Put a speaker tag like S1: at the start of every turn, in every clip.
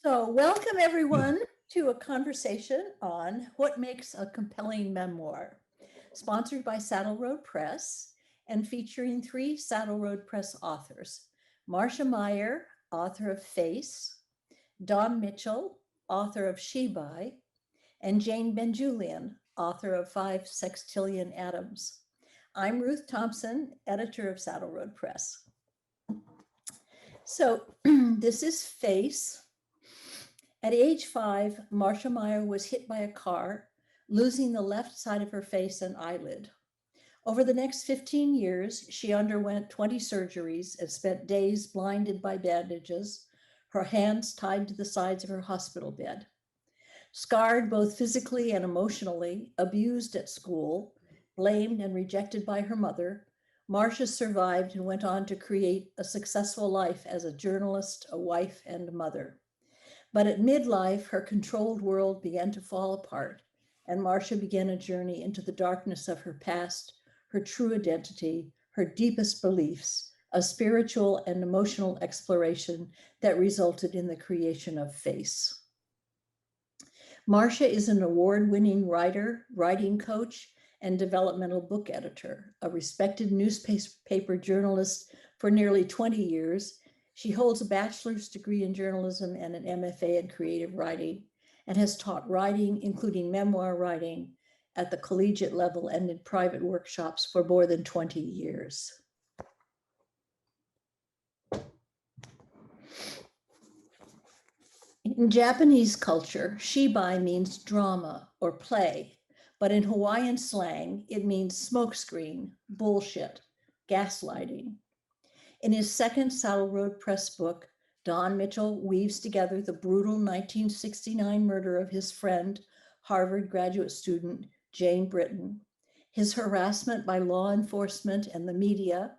S1: So welcome everyone to a conversation on what makes a compelling memoir, sponsored by Saddle Road Press and featuring three Saddle Road Press authors: Marcia Meier, author of Face; Dawn Mitchell, author of Shibai; and Jane Benjulian, author of 5 Sextillion Atoms. I'm Ruth Thompson, editor of Saddle Road Press. So this is Face. At age 5, Marcia Meier was hit by a car, losing the left side of her face and eyelid. Over the next 15 years, she underwent 20 surgeries and spent days blinded by bandages, her hands tied to the sides of her hospital bed. Scarred both physically and emotionally, abused at school, blamed and rejected by her mother, Marcia survived and went on to create a successful life as a journalist, a wife, and a mother. But at midlife, her controlled world began to fall apart, and Marcia began a journey into the darkness of her past, her true identity, her deepest beliefs, a spiritual and emotional exploration that resulted in the creation of Face. Marcia is an award-winning writer, writing coach, and developmental book editor, a respected newspaper journalist for nearly 20 years. She holds a bachelor's degree in journalism and an MFA in creative writing, and has taught writing, including memoir writing, at the collegiate level and in private workshops for more than 20 years. In Japanese culture, Shibai means drama or play, but in Hawaiian slang, it means smokescreen, bullshit, gaslighting. In his second Saddle Road Press book, Dawn Mitchell weaves together the brutal 1969 murder of his friend, Harvard graduate student Jane Britton, his harassment by law enforcement and the media,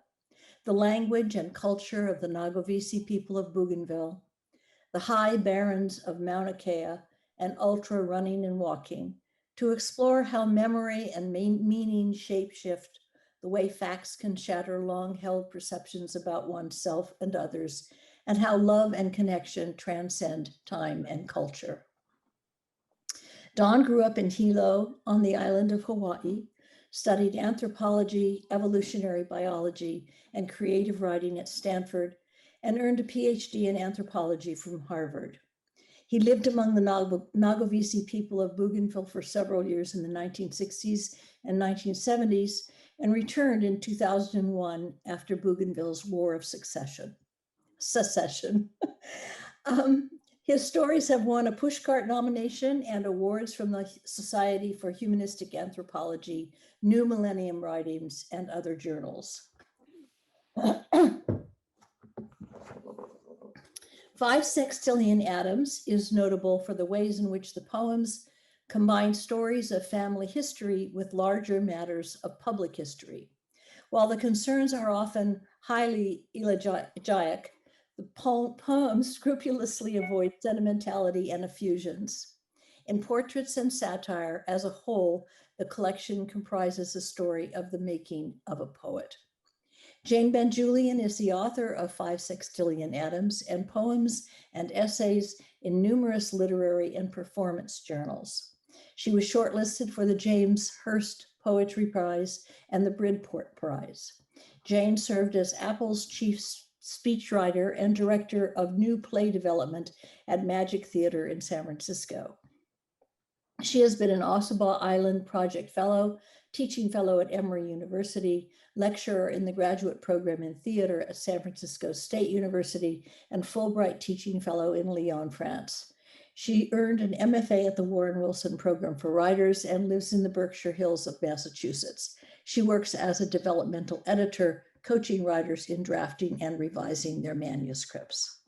S1: the language and culture of the Nagovisi people of Bougainville, the high barrens of Mauna Kea, and ultra running and walking, to explore how memory and meaning shapeshift, the way facts can shatter long-held perceptions about oneself and others, and how love and connection transcend time and culture. Dawn grew up in Hilo on the island of Hawaii, studied anthropology, evolutionary biology, and creative writing at Stanford, and earned a PhD in anthropology from Harvard. He lived among the Nagovisi people of Bougainville for several years in the 1960s and 1970s, and returned in 2001 after Bougainville's War of Secession. His stories have won a Pushcart nomination and awards from the Society for Humanistic Anthropology, New Millennium Writings, and other journals. 5 Sextillion Atoms is notable for the ways in which the poems combine stories of family history with larger matters of public history. While the concerns are often highly elegiac, the poems scrupulously avoid sentimentality and effusions. In Portraits and Satire, as a whole, the collection comprises a story of the making of a poet. Jane Benjulian is the author of 5 Sextillion Atoms and poems and essays in numerous literary and performance journals. She was shortlisted for the James Hurst Poetry Prize and the Bridport Prize. Jane served as Apple's chief speechwriter and director of new play development at Magic Theater in San Francisco. She has been an Ossabaw Island Project Fellow, teaching fellow at Emory University, lecturer in the graduate program in theater at San Francisco State University, and Fulbright teaching fellow in Lyon, France. She earned an MFA at the Warren Wilson Program for Writers and lives in the Berkshire Hills of Massachusetts. She works as a developmental editor, coaching writers in drafting and revising their manuscripts.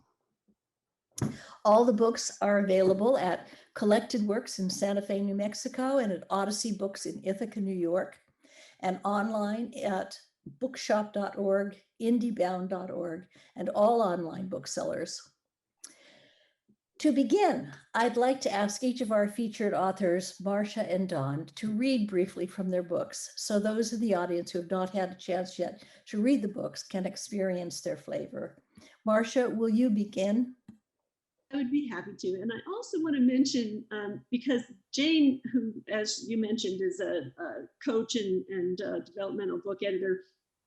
S1: All the books are available at Collected Works in Santa Fe, New Mexico, and at Odyssey Books in Ithaca, New York, and online at bookshop.org, indiebound.org, and all online booksellers. To begin, I'd like to ask each of our featured authors, Marcia and Dawn, to read briefly from their books, so those in the audience who have not had a chance yet to read the books can experience their flavor. Marcia, will you begin?
S2: I would be happy to. And I also want to mention, because Jane, who, as you mentioned, is a coach and developmental book editor,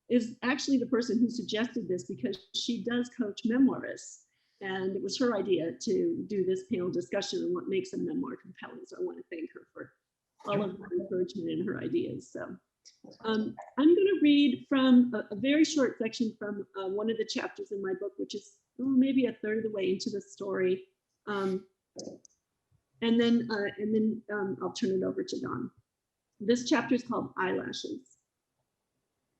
S2: is actually the person who suggested this, because she does coach memoirists. And it was her idea to do this panel discussion on what makes a memoir compelling. So I want to thank her for all of her encouragement and her ideas. So I'm going to read from a very short section from one of the chapters in my book, which is maybe a third of the way into the story. And then I'll turn it over to Dawn. This chapter is called Eyelashes.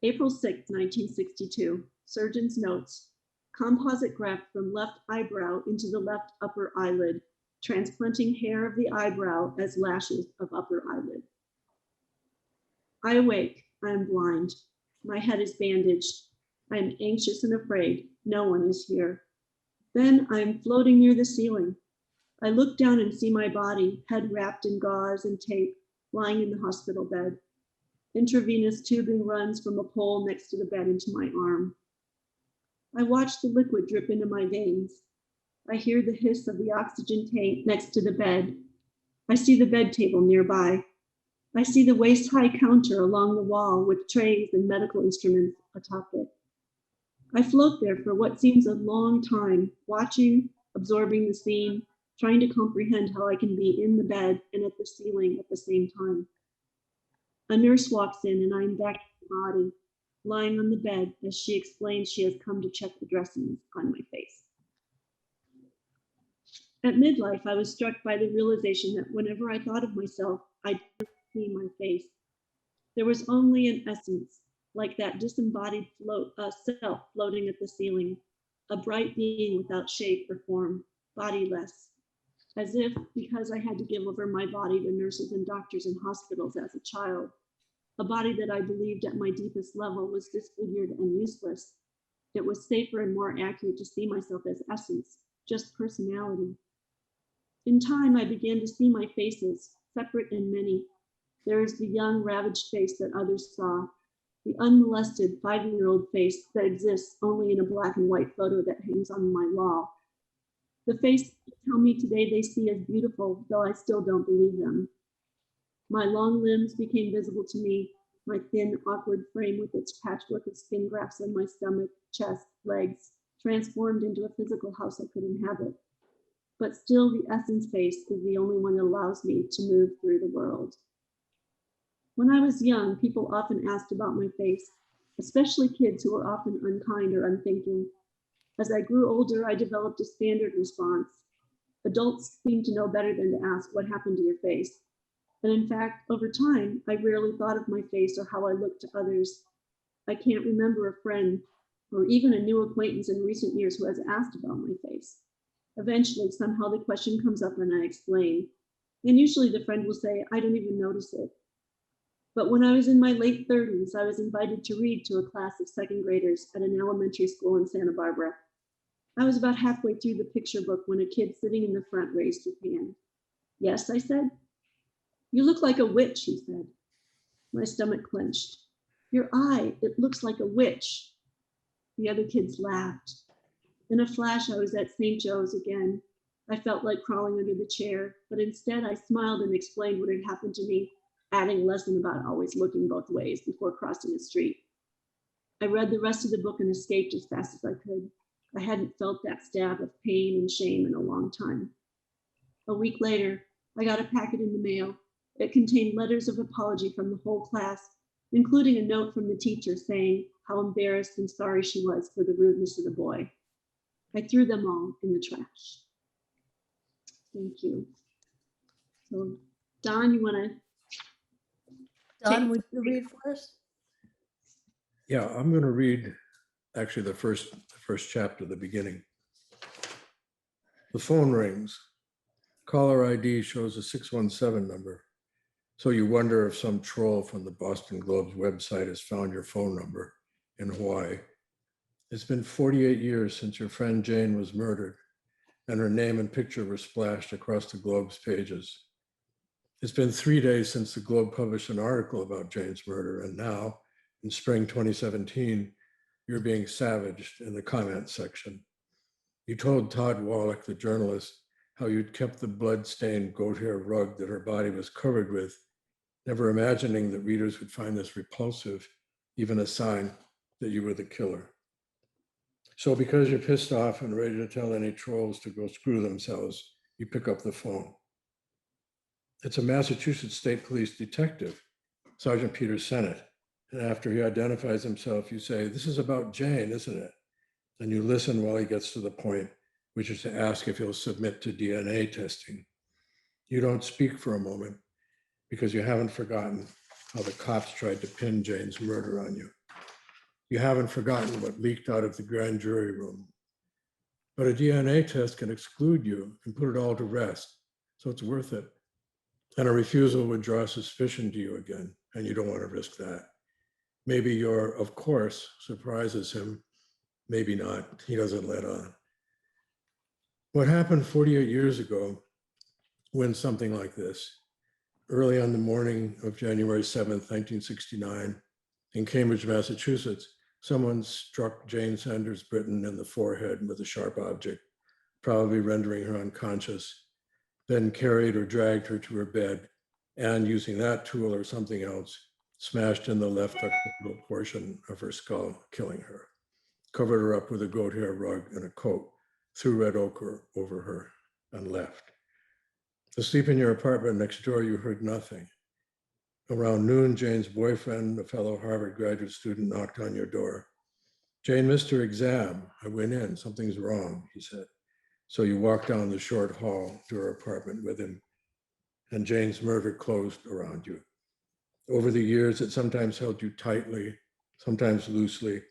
S2: April 6, 1962, surgeon's notes. Composite graft from left eyebrow into the left upper eyelid, transplanting hair of the eyebrow as lashes of upper eyelid. I awake. I am blind. My head is bandaged. I am anxious and afraid. No one is here. Then I am floating near the ceiling. I look down and see my body, head wrapped in gauze and tape, lying in the hospital bed. Intravenous tubing runs from a pole next to the bed into my arm. I watch the liquid drip into my veins. I hear the hiss of the oxygen tank next to the bed. I see the bed table nearby. I see the waist-high counter along the wall with trays and medical instruments atop it. I float there for what seems a long time, watching, absorbing the scene, trying to comprehend how I can be in the bed and at the ceiling at the same time. A nurse walks in and I'm back to the body, lying on the bed as she explains she has come to check the dressings on my face. At midlife, I was struck by the realization that whenever I thought of myself, I didn't see my face. There was only an essence, like that disembodied self floating at the ceiling, a bright being without shape or form, bodiless, as if because I had to give over my body to nurses and doctors in hospitals as a child, a body that I believed at my deepest level was disfigured and useless, it was safer and more accurate to see myself as essence, just personality. In time, I began to see my faces, separate and many. There is the young, ravaged face that others saw, the unmolested 5-year-old face that exists only in a black and white photo that hangs on my wall. The face they tell me today they see as beautiful, though I still don't believe them. My long limbs became visible to me, my thin, awkward frame with its patchwork of skin grafts on my stomach, chest, legs, transformed into a physical house I could inhabit. But still the essence face is the only one that allows me to move through the world. When I was young, people often asked about my face, especially kids who were often unkind or unthinking. As I grew older, I developed a standard response. Adults seem to know better than to ask, what happened to your face? And in fact, over time, I rarely thought of my face or how I looked to others. I can't remember a friend or even a new acquaintance in recent years who has asked about my face. Eventually, somehow the question comes up and I explain. And usually the friend will say, I don't even notice it. But when I was in my late 30s, I was invited to read to a class of second graders at an elementary school in Santa Barbara. I was about halfway through the picture book when a kid sitting in the front raised his hand. Yes, I said. You look like a witch, he said. My stomach clenched. Your eye, it looks like a witch. The other kids laughed. In a flash, I was at St. Joe's again. I felt like crawling under the chair, but instead I smiled and explained what had happened to me, adding a lesson about always looking both ways before crossing a street. I read the rest of the book and escaped as fast as I could. I hadn't felt that stab of pain and shame in a long time. A week later, I got a packet in the mail. It contained letters of apology from the whole class, including a note from the teacher saying how embarrassed and sorry she was for the rudeness of the boy. I threw them all in the trash. Thank you. So, Don, you want to?
S1: Don, would you read for us?
S3: Yeah, I'm going to read actually the first chapter, the beginning. The phone rings. Caller ID shows a 617 number. So you wonder if some troll from the Boston Globe's website has found your phone number in Hawaii. It's been 48 years since your friend Jane was murdered, and her name and picture were splashed across the Globe's pages. It's been 3 days since the Globe published an article about Jane's murder, and now, in spring 2017, you're being savaged in the comment section. You told Todd Wallach, the journalist, how you'd kept the blood-stained goat hair rug that her body was covered with, never imagining that readers would find this repulsive, even a sign that you were the killer. So because you're pissed off and ready to tell any trolls to go screw themselves, you pick up the phone. It's a Massachusetts State Police detective, Sergeant Peter Sennett. And after he identifies himself, you say, "This is about Jane, isn't it?" And you listen while he gets to the point, which is to ask if he'll submit to DNA testing. You don't speak for a moment because you haven't forgotten how the cops tried to pin Jane's murder on you. You haven't forgotten what leaked out of the grand jury room. But a DNA test can exclude you and put it all to rest, so it's worth it. And a refusal would draw suspicion to you again, and you don't want to risk that. Maybe your "of course" surprises him, maybe not, he doesn't let on. What happened 48 years ago went something like this. Early on the morning of January 7th, 1969, in Cambridge, Massachusetts, someone struck Jane Sanders Britton in the forehead with a sharp object, probably rendering her unconscious, then carried or dragged her to her bed, and using that tool or something else, smashed in the left occipital portion of her skull, killing her, covered her up with a goat hair rug and a coat, threw red ochre over her, and left. Asleep in your apartment next door, you heard nothing. Around noon, Jane's boyfriend, a fellow Harvard graduate student, knocked on your door. "Jane missed her exam. I went in. Something's wrong," he said. So you walked down the short hall to her apartment with him, and Jane's murder closed around you. Over the years, it sometimes held you tightly, sometimes loosely,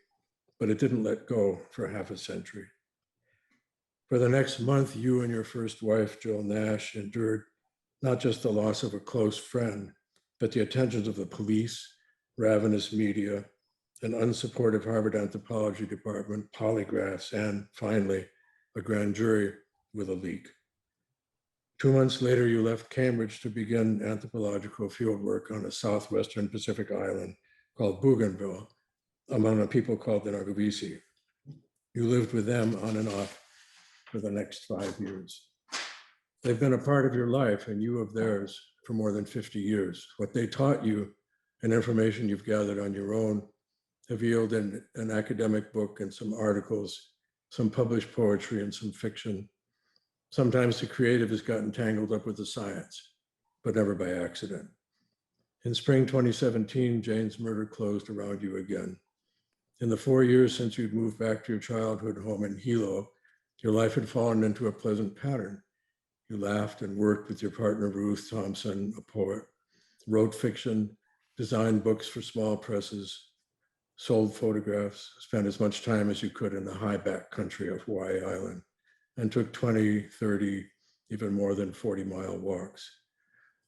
S3: but it didn't let go for half a century. For the next month, you and your first wife, Jill Nash, endured not just the loss of a close friend, but the attentions of the police, ravenous media, an unsupportive Harvard anthropology department, polygraphs, and finally, a grand jury with a leak. 2 months later, you left Cambridge to begin anthropological fieldwork on a southwestern Pacific island called Bougainville, among a people called the Nargavisi. You lived with them on and off for the next 5 years. They've been a part of your life and you of theirs for more than 50 years. What they taught you and information you've gathered on your own have yielded an academic book and some articles, some published poetry and some fiction. Sometimes the creative has gotten tangled up with the science, but never by accident. In spring 2017, Jane's murder closed around you again. In the 4 years since you'd moved back to your childhood home in Hilo, your life had fallen into a pleasant pattern. You laughed and worked with your partner, Ruth Thompson, a poet, wrote fiction, designed books for small presses, sold photographs, spent as much time as you could in the high back country of Hawaii Island, and took 20, 30, even more than 40-mile walks.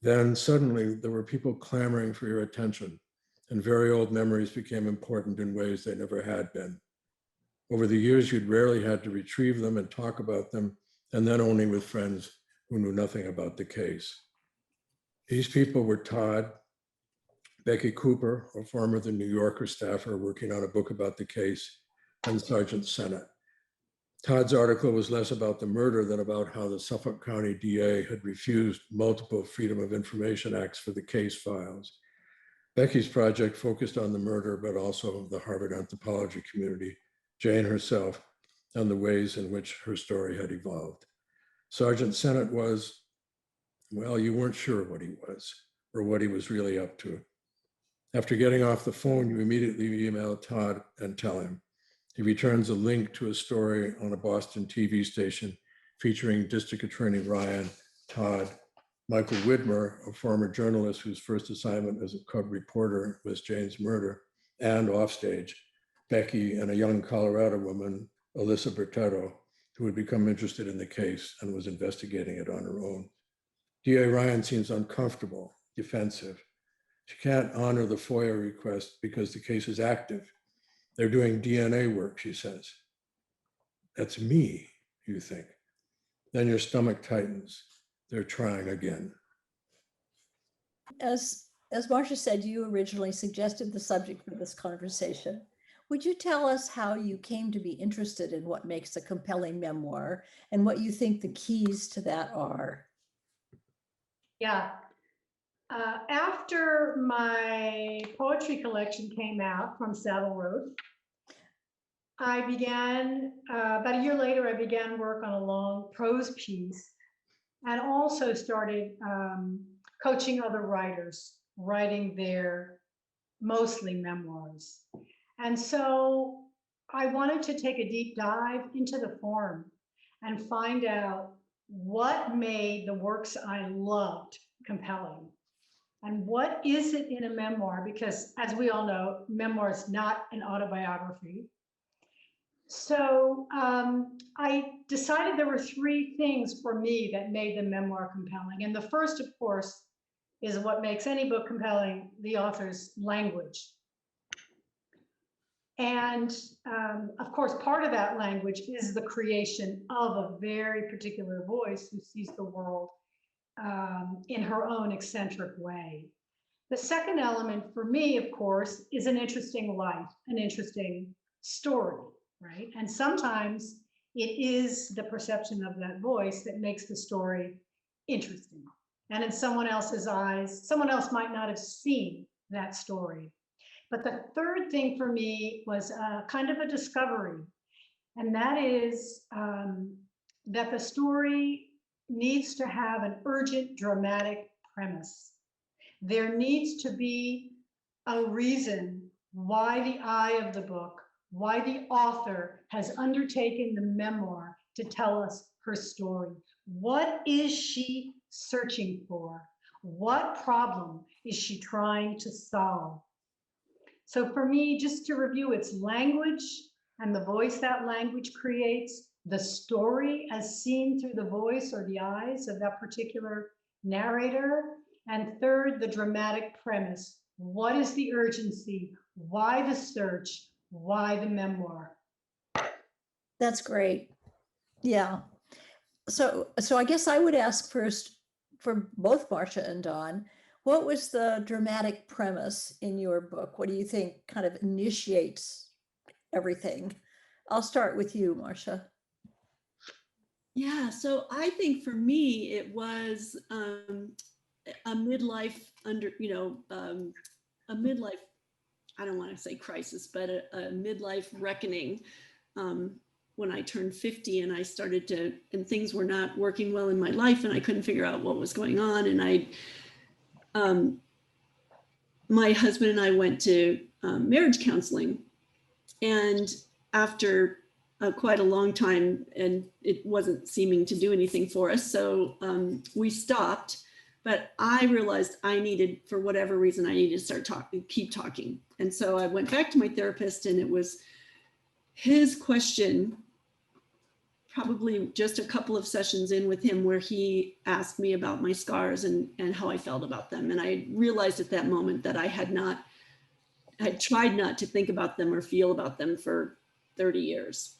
S3: Then suddenly there were people clamoring for your attention, and very old memories became important in ways they never had been. Over the years, you'd rarely had to retrieve them and talk about them, and then only with friends who knew nothing about the case. These people were Todd, Becky Cooper, a former The New Yorker staffer working on a book about the case, and Sergeant Sennett. Todd's article was less about the murder than about how the Suffolk County DA had refused multiple Freedom of Information Acts for the case files. Becky's project focused on the murder, but also the Harvard anthropology community, Jane herself, and the ways in which her story had evolved. Sergeant Sennett was, well, you weren't sure what he was or what he was really up to. After getting off the phone, you immediately email Todd and tell him. He returns a link to a story on a Boston TV station featuring District Attorney Ryan, Todd, Michael Widmer, a former journalist whose first assignment as a cub reporter was Jane's murder, and offstage, Becky and a young Colorado woman, Alyssa Bertetto, who had become interested in the case and was investigating it on her own. DA Ryan seems uncomfortable, defensive. She can't honor the FOIA request because the case is active. They're doing DNA work, she says. That's me, you think. Then your stomach tightens. They're trying again.
S1: As Marcia said, you originally suggested the subject for this conversation. Would you tell us how you came to be interested in what makes a compelling memoir and what you think the keys to that are?
S4: Yeah. After my poetry collection came out from Savile Road, I began, about a year later, I began work on a long prose piece and also started coaching other writers, writing their mostly memoirs. And so I wanted to take a deep dive into the form and find out what made the works I loved compelling. And what is it in a memoir? Because as we all know, memoir is not an autobiography. So I decided there were three things for me that made the memoir compelling. And the first, of course, is what makes any book compelling, the author's language. And of course, part of that language is the creation of a very particular voice who sees the world in her own eccentric way. The second element for me, of course, is an interesting life, an interesting story, right? And sometimes it is the perception of that voice that makes the story interesting. And in someone else's eyes, someone else might not have seen that story. But the third thing for me was kind of a discovery, and that is that the story needs to have an urgent, dramatic premise. There needs to be a reason why the eye of the book, why the author has undertaken the memoir to tell us her story. What is she searching for? What problem is she trying to solve? So for me, just to review, it's language and the voice that language creates, the story as seen through the voice or the eyes of that particular narrator, and third, the dramatic premise. What is the urgency? Why the search? Why the memoir?
S1: That's great. Yeah. So I guess I would ask first for both Marcia and Don, what was the dramatic premise in your book? What do you think kind of initiates everything? I'll start with you, Marcia.
S2: Yeah, so I think for me, it was a midlife a midlife, I don't want to say crisis, but a midlife reckoning when I turned 50 and I started to, and things were not working well in my life and I couldn't figure out what was going on. And my husband and I went to marriage counseling, and after quite a long time, and it wasn't seeming to do anything for us, so we stopped. But I realized I needed, for whatever reason, I needed to keep talking. And so I went back to my therapist, and it was his question, probably just a couple of sessions in with him, where he asked me about my scars and how I felt about them. And I realized at that moment that I had tried not to think about them or feel about them for 30 years.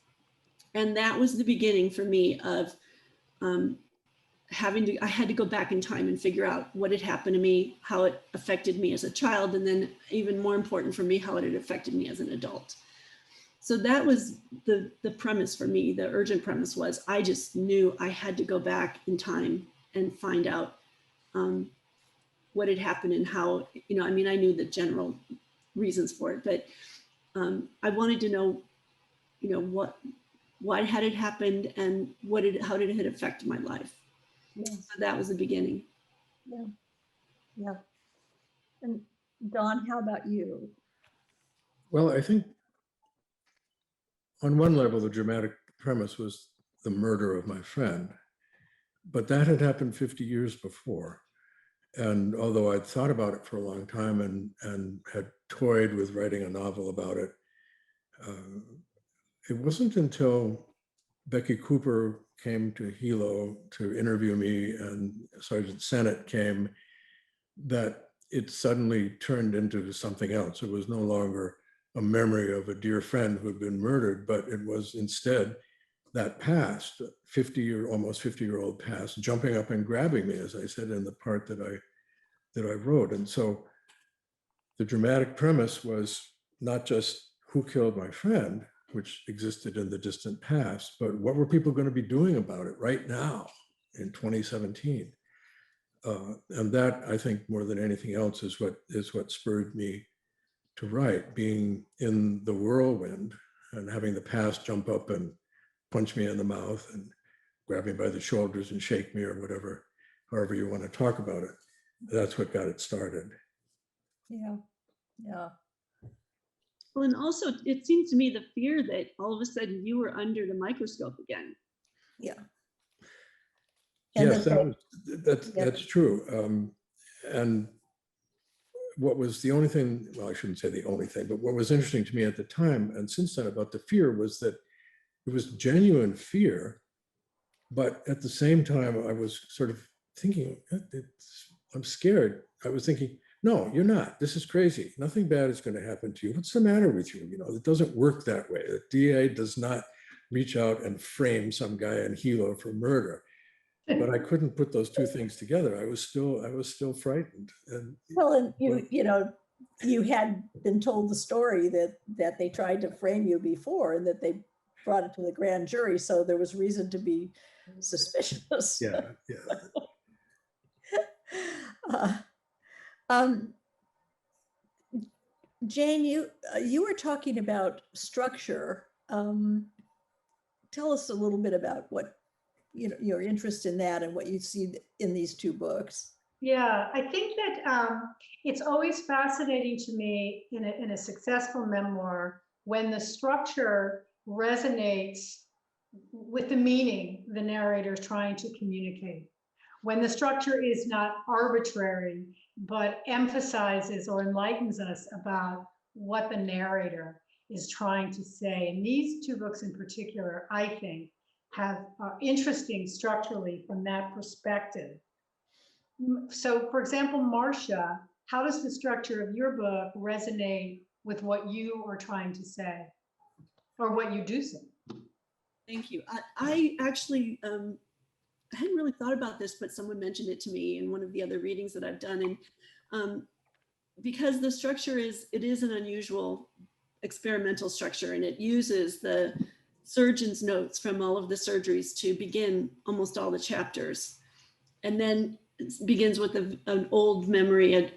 S2: And that was the beginning for me of I had to go back in time and figure out what had happened to me, how it affected me as a child, and then even more important for me, how it had affected me as an adult. So that was the premise for me. The urgent premise was I just knew I had to go back in time and find out what had happened and how, I knew the general reasons for it, but I wanted to know, why had it happened and how did it affect my life?
S1: Yeah.
S2: So that was the beginning.
S1: Yeah. Yeah. And Don, how about you?
S3: Well, I think on one level, the dramatic premise was the murder of my friend, but that had happened 50 years before. And although I'd thought about it for a long time and had toyed with writing a novel about it, it wasn't until Becky Cooper came to Hilo to interview me and Sergeant Sennett came that it suddenly turned into something else. It was no longer a memory of a dear friend who had been murdered, but it was instead that past, almost 50-year-old past, jumping up and grabbing me, as I said in the part that I wrote. And so the dramatic premise was not just who killed my friend, which existed in the distant past, but what were people going to be doing about it right now in 2017? And that, I think, more than anything else, is what spurred me to write, being in the whirlwind and having the past jump up and punch me in the mouth and grab me by the shoulders and shake me, or whatever, however you want to talk about it. That's what got it started.
S1: Yeah. Yeah.
S2: Well, and also it seemed to me the fear that all of a sudden you were under the microscope again.
S1: Yeah. And
S3: Yes,
S1: yeah.
S3: that's true. And what was the only thing, well, I shouldn't say the only thing, but what was interesting to me at the time and since then about the fear was that it was genuine fear, but at the same time, I was sort of thinking, I'm scared. I was thinking, no, you're not. This is crazy. Nothing bad is going to happen to you. What's the matter with you? You know, it doesn't work that way. The DA does not reach out and frame some guy in Hilo for murder. But I couldn't put those two things together. I was still frightened. And
S1: Well, and you had been told the story that they tried to frame you before, and that they brought it to the grand jury, so there was reason to be suspicious.
S3: yeah.
S1: Jane, you were talking about structure. Tell us a little bit about what your interest in that and what you see in these two books.
S4: Yeah, I think that it's always fascinating to me in a successful memoir when the structure resonates with the meaning the narrator is trying to communicate. When the structure is not arbitrary, but emphasizes or enlightens us about what the narrator is trying to say. And these two books in particular, I think, have interesting structurally from that perspective. So, for example, Marcia, how does the structure of your book resonate with what you are trying to say, or what you do say?
S2: Thank you. I actually I hadn't really thought about this, but someone mentioned it to me in one of the other readings that I've done. And because the structure is an unusual experimental structure, and it uses the surgeon's notes from all of the surgeries to begin almost all the chapters. And then it begins with an old memory,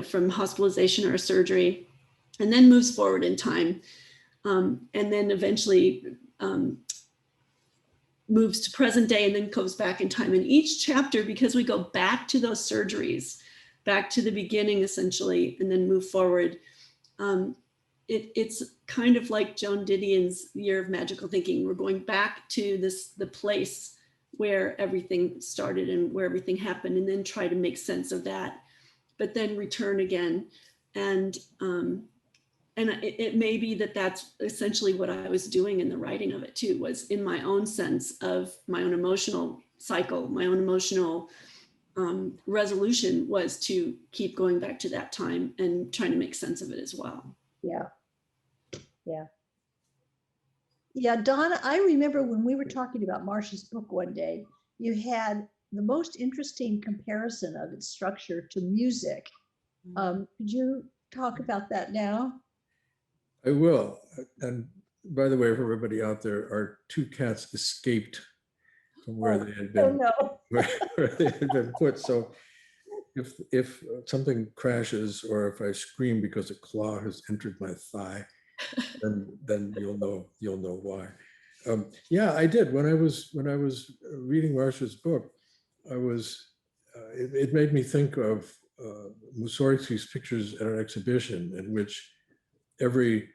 S2: from hospitalization or a surgery, and then moves forward in time. And then eventually moves to present day, and then goes back in time. And each chapter, because we go back to those surgeries, back to the beginning essentially, and then move forward, it's kind of like Joan Didion's Year of Magical Thinking. We're going back to the place where everything started and where everything happened, and then try to make sense of that, but then return again. And it may be that that's essentially what I was doing in the writing of it too, was in my own sense of my own emotional cycle, my own emotional resolution was to keep going back to that time and trying to make sense of it as well.
S1: Yeah, Donna, I remember when we were talking about Marcia's book one day, you had the most interesting comparison of its structure to music. Could you talk about that now?
S3: I will. And by the way, for everybody out there, our two cats escaped from where they had been, where they had been put. So if something crashes, or if I scream because a claw has entered my thigh, then you'll know why. Yeah, I did. When I was reading Marcia's book, it made me think of Mussorgsky's pictures at an exhibition in which every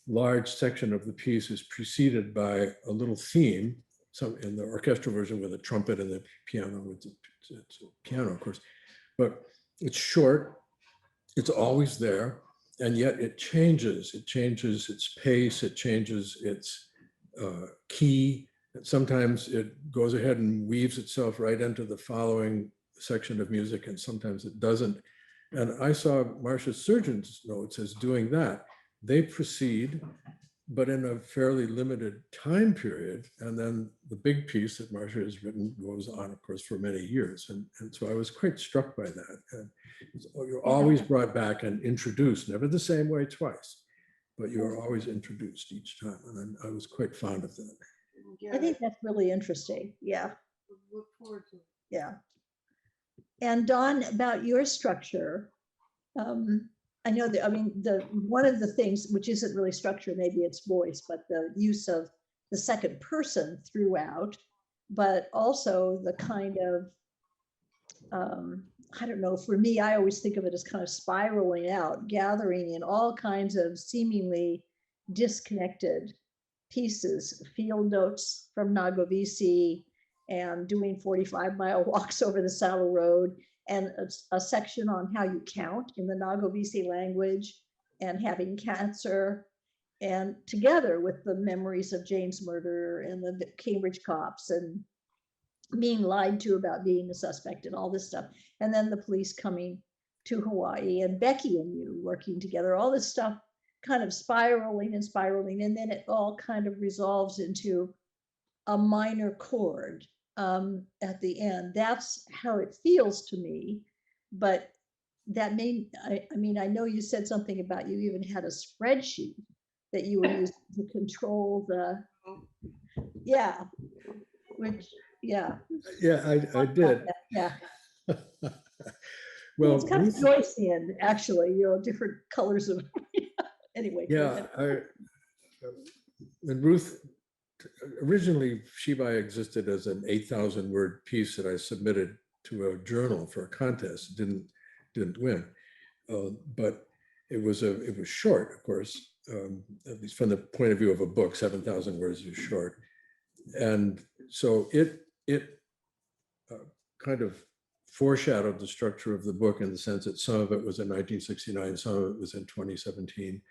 S3: large section of the piece is preceded by a little theme, some in the orchestral version with a trumpet and the piano, it's a piano, of course, but it's short, it's always there, and yet it changes its pace, it changes its key. Sometimes it goes ahead and weaves itself right into the following section of music, and sometimes it doesn't. And I saw Marcia's surgeon's notes as doing that. They proceed, but in a fairly limited time period. And then the big piece that Marcia has written goes on, of course, for many years. And so I was quite struck by that. And you're always brought back and introduced, never the same way twice, but you are always introduced each time. And I was quite fond of that.
S1: I think that's really interesting. Yeah.
S5: Look forward to it.
S1: Yeah. And Dawn, about your structure, I know that, I mean, one of the things, which isn't really structure, maybe it's voice, but the use of the second person throughout, but also the kind of, I don't know, for me, I always think of it as kind of spiraling out, gathering in all kinds of seemingly disconnected pieces, field notes from Nagovisi, and doing 45-mile walks over the Saddle Road, and a section on how you count in the Nagovisi language, and having cancer, and together with the memories of Jane's murder and the Cambridge cops and being lied to about being a suspect and all this stuff. And then the police coming to Hawaii and Becky and you working together, all this stuff kind of spiraling and spiraling. And then it all kind of resolves into a minor chord at the end. That's how it feels to me. But that may, I mean, I know you said something about you even had a spreadsheet that you were using to control the, yeah, which, yeah.
S3: Yeah, I did.
S1: Yeah.
S3: Well,
S1: it's kind of Joycean, actually, you know, different colors of, anyway.
S3: yeah, and Ruth, originally Shibai existed as an 8,000 word piece that I submitted to a journal for a contest. Didn't win, but it was short, of course, at least from the point of view of a book. 7,000 words is short, and so it kind of foreshadowed the structure of the book in the sense that some of it was in 1969, some of it was in 2017.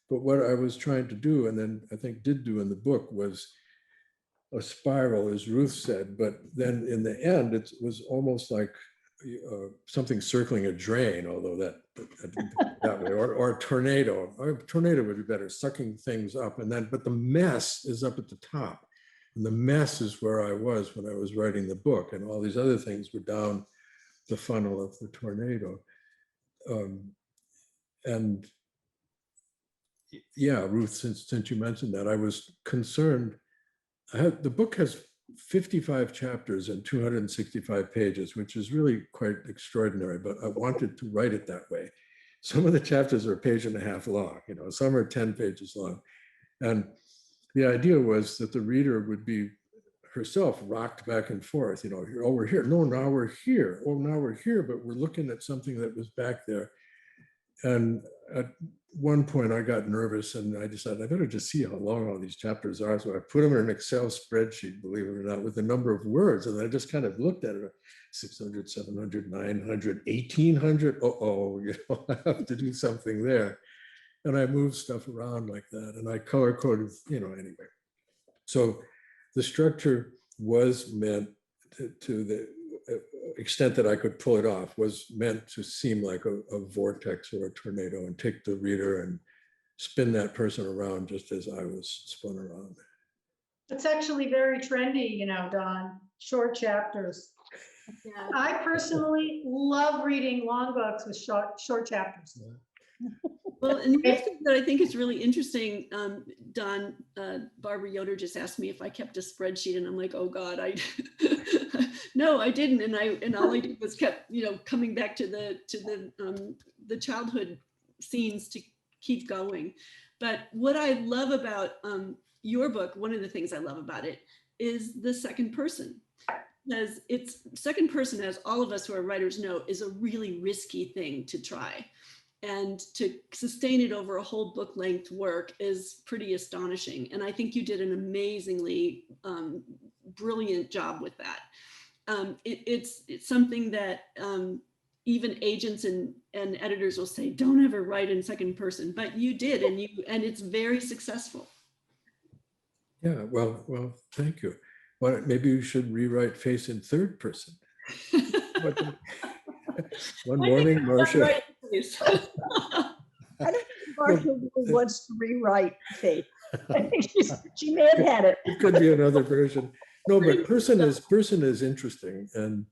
S3: But what I was trying to do, and then I think did do in the book, was a spiral, as Ruth said, but then in the end, it was almost like something circling a drain, although that way, or a tornado. A tornado would be better, sucking things up, but the mess is up at the top. And the mess is where I was when I was writing the book, and all these other things were down the funnel of the tornado. And yeah, Ruth, since you mentioned that, I was concerned. The book has 55 chapters and 265 pages, which is really quite extraordinary, but I wanted to write it that way. Some of the chapters are a page and a half long, you know, some are 10 pages long. And the idea was that the reader would be herself rocked back and forth, you know, oh, we're here. No, now we're here. Oh, now we're here, but we're looking at something that was back there. And at one point I got nervous and I decided I better just see how long all these chapters are. So I put them in an Excel spreadsheet, believe it or not, with the number of words. And I just kind of looked at it, 600, 700, 900, 1800. Uh-oh, you know, I have to do something there. And I moved stuff around like that, and I color coded, you know, anyway. So the structure was meant to the extent that I could pull it off, was meant to seem like a vortex or a tornado and take the reader and spin that person around just as I was spun around.
S4: It's actually very trendy, you know, Dawn, short chapters.
S2: Yeah.
S4: I personally love reading long books with short chapters.
S3: Yeah.
S2: Well, and the other thing that I think is really interesting, Don, Barbara Yoder just asked me if I kept a spreadsheet, and I'm like, oh God, no, I didn't, and all I did was kept, you know, coming back to the childhood scenes to keep going. But what I love about your book, one of the things I love about it is the second person. Because it's second person, as all of us who are writers know, is a really risky thing to try. And to sustain it over a whole book length work is pretty astonishing. And I think you did an amazingly brilliant job with that. It's something that even agents and editors will say, don't ever write in second person, but you did, and it's very successful.
S3: Yeah, well, thank you. Well, maybe you should rewrite Face in third person. One morning, Marcia.
S2: Right.
S1: I don't think Marcia really wants to rewrite Faith. I think she may have had it.
S3: It could be another version. No, but person is interesting, and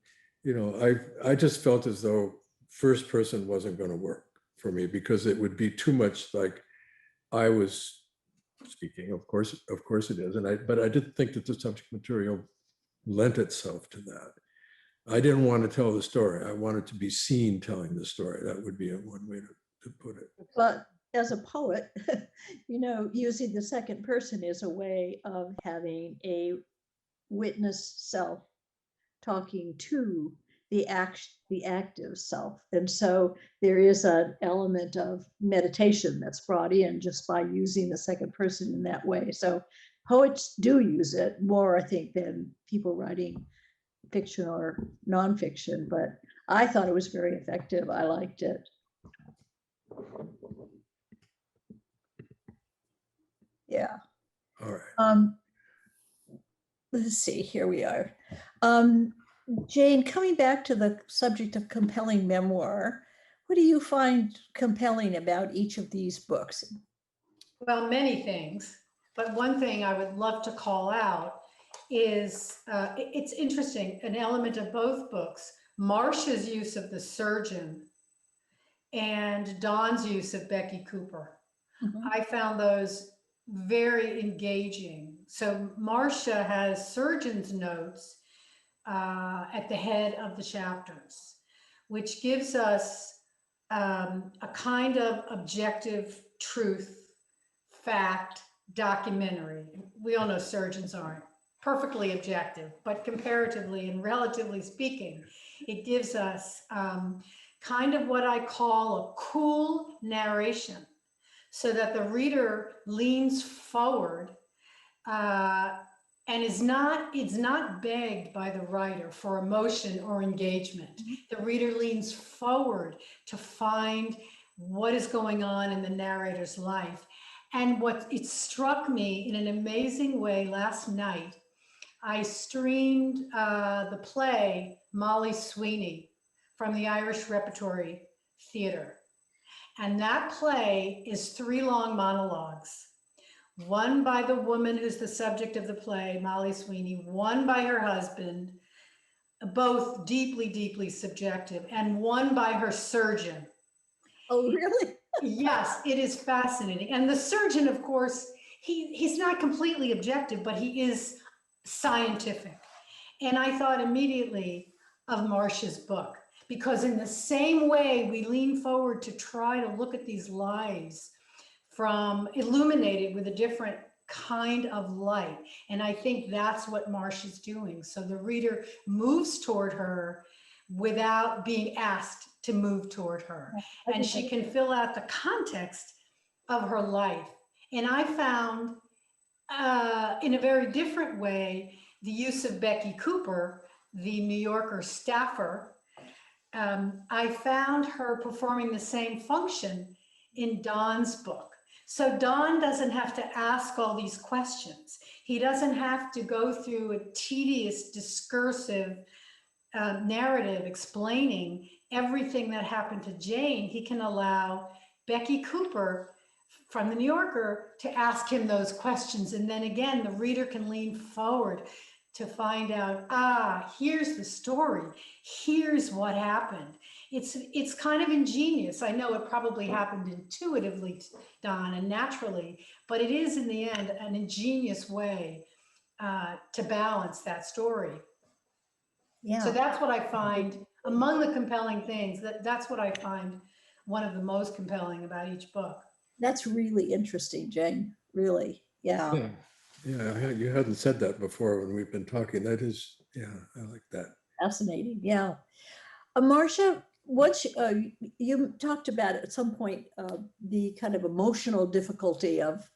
S3: you know, I just felt as though first person wasn't going to work for me because it would be too much like I was speaking. Of course it is. But I didn't think that the subject material lent itself to that. I didn't want to tell the story. I wanted to be seen telling the story. That would be one way to put it.
S1: But as a poet, using the second person is a way of having a witness self talking to the active self. And so there is an element of meditation that's brought in just by using the second person in that way. So poets do use it more, I think, than people writing fiction or nonfiction, but I thought it was very effective. I liked it. Yeah.
S3: All right.
S1: Let's see, here we are. Jane, coming back to the subject of compelling memoir, what do you find compelling about each of these books?
S4: Well, many things, but one thing I would love to call out is, it's interesting, an element of both books, Marcia's use of the surgeon and Dawn's use of Becky Cooper.
S1: Mhm.
S4: I found those very engaging. So Marcia has surgeon's notes at the head of the chapters, which gives us a kind of objective truth, fact, documentary. We all know surgeons aren't perfectly objective, but comparatively and relatively speaking, it gives us kind of what I call a cool narration, so that the reader leans forward and it's not begged by the writer for emotion or engagement. The reader leans forward to find what is going on in the narrator's life. And what it struck me in an amazing way last night, I streamed the play Molly Sweeney from the Irish Repertory Theatre. And that play is 3 long monologues. One by the woman who's the subject of the play, Molly Sweeney, one by her husband, both deeply, deeply subjective, and one by her surgeon.
S1: Oh, really?
S4: Yes, it is fascinating. And the surgeon, of course, he's not completely objective, but he is scientific. And I thought immediately of Marcia's book, because in the same way we lean forward to try to look at these lives from illuminated with a different kind of light. And I think that's what Marcia's doing. So the reader moves toward her without being asked to move toward her. And she can fill out the context of her life. And I found in a very different way, the use of Becky Cooper, the New Yorker staffer. I found her performing the same function in Don's book. So Don doesn't have to ask all these questions. He doesn't have to go through a tedious, discursive narrative explaining everything that happened to Jane. He can allow Becky Cooper from the New Yorker to ask him those questions. And then again, the reader can lean forward to find out, here's the story. Here's what happened. It's kind of ingenious. I know it probably happened intuitively, Don, and naturally, but it is in the end an ingenious way to balance that story.
S1: Yeah.
S4: So that's what I find among the compelling things, that's what I find one of the most compelling about each book.
S1: That's really interesting, Jane. Really. Yeah.
S3: Yeah, you hadn't said that before when we've been talking. That is, yeah, I like that.
S1: Fascinating. Yeah. Marcia, you talked about at some point the kind of emotional difficulty of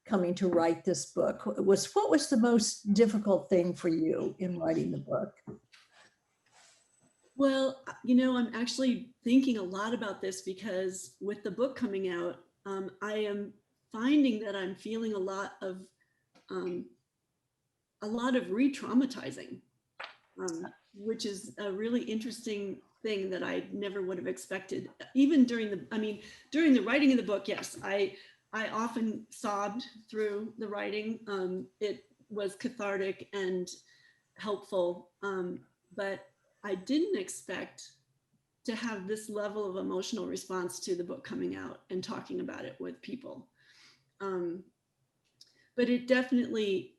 S1: coming to write this book. What was the most difficult thing for you in writing the book?
S5: Well, I'm actually thinking a lot about this because with the book coming out, I am finding that I'm feeling a lot of re-traumatizing, which is a really interesting thing that I never would have expected. Even during the writing of the book, yes, I often sobbed through the writing. It was cathartic and helpful, but I didn't expect to have this level of emotional response to the book coming out and talking about it with people. But it definitely,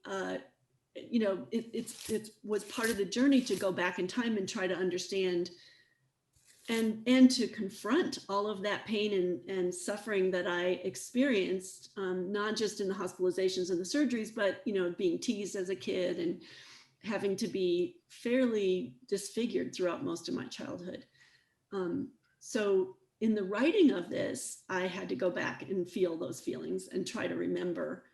S5: you know, it was part of the journey to go back in time and try to understand and to confront all of that pain and suffering that I experienced, not just in the hospitalizations and the surgeries, but, you know, being teased as a kid and having to be fairly disfigured throughout most of my childhood. So in the writing of this, I had to go back and feel those feelings and try to remember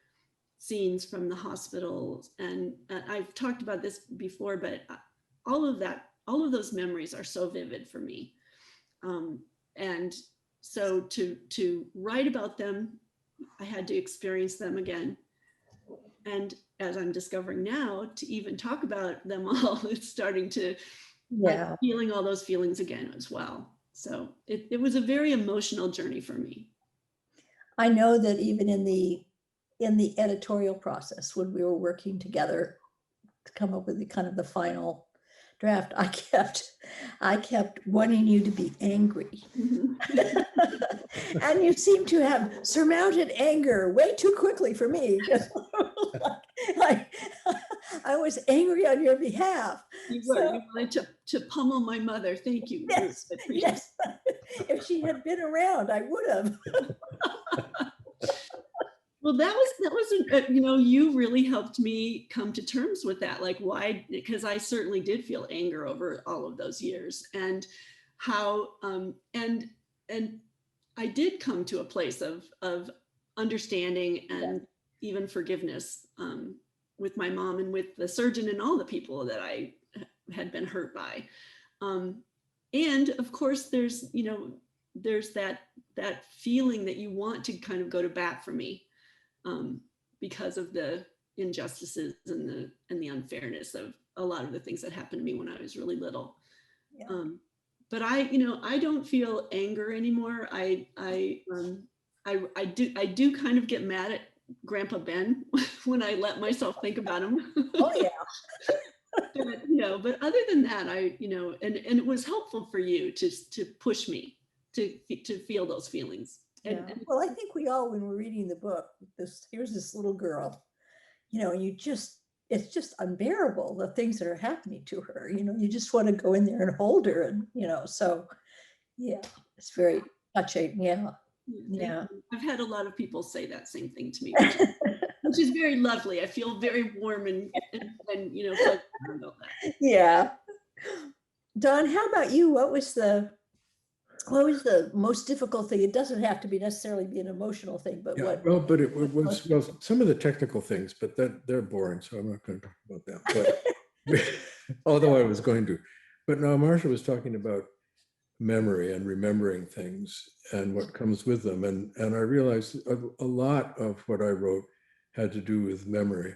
S5: scenes from the hospitals. And I've talked about this before, but all of those memories are so vivid for me. And so to write about them, I had to experience them again. And as I'm discovering now, to even talk about them all, it's starting to,
S1: Yeah.
S5: feeling all those feelings again as well. So it was a very emotional journey for me.
S1: I know that even in the editorial process, when we were working together to come up with the kind of the final draft, I kept wanting you to be angry. And you seem to have surmounted anger way too quickly for me. like, I was angry on your behalf.
S5: You were. You wanted to pummel my mother. Thank you.
S1: Yes,
S5: Ruth. I appreciate it.
S1: yes. If she had been around, I would have.
S5: Well, that was, you know, you really helped me come to terms with that. Like, why? Because I certainly did feel anger over all of those years, and how, and I did come to a place of understanding and even forgiveness with my mom and with the surgeon and all the people that I had been hurt by. And of course, there's, you know, there's that feeling that you want to kind of go to bat for me. Because of the injustices and the unfairness of a lot of the things that happened to me when I was really little.
S1: Yeah.
S5: But I don't feel anger anymore. I do kind of get mad at Grandpa Ben when I let myself think about him.
S1: Oh yeah.
S5: But, you know, but other than that, you know, and it was helpful for you to push me to feel those feelings.
S1: Yeah. Well, I think we all, when we're reading the book, here's this little girl, you know, it's just unbearable, the things that are happening to her, you know, you just want to go in there and hold her, and, you know, so yeah, it's very touching. Yeah. Yeah.
S5: I've had a lot of people say that same thing to me, which is very lovely. I feel very warm and you know, feel about that.
S1: Yeah. Don, how about you? What was the most difficult thing? It doesn't have to be necessarily be an emotional thing, but
S3: Yeah,
S1: what?
S3: well, but it was, well, some of the technical things, but they're boring, so I'm not going to talk about them. But although I was going to, but no, Marcia was talking about memory and remembering things and what comes with them, and I realized a lot of what I wrote had to do with memory.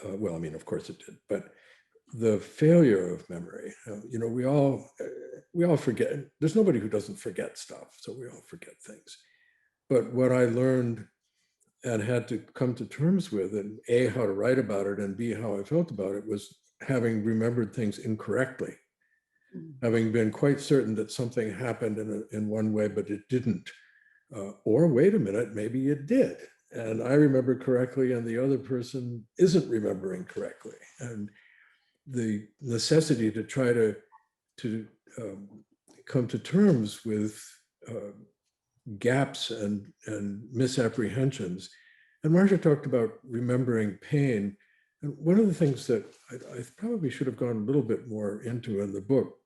S3: Well, I mean, of course it did, but the failure of memory, you know, we all forget. There's nobody who doesn't forget stuff, so we all forget things. But what I learned and had to come to terms with, and A, how to write about it, and B, how I felt about it, was having remembered things incorrectly, having been quite certain that something happened in one way, but it didn't. Or wait a minute, maybe it did. And I remembered correctly, and the other person isn't remembering correctly. And the necessity to try to come to terms with gaps and misapprehensions. And Marcia talked about remembering pain. And one of the things that I probably should have gone a little bit more into in the book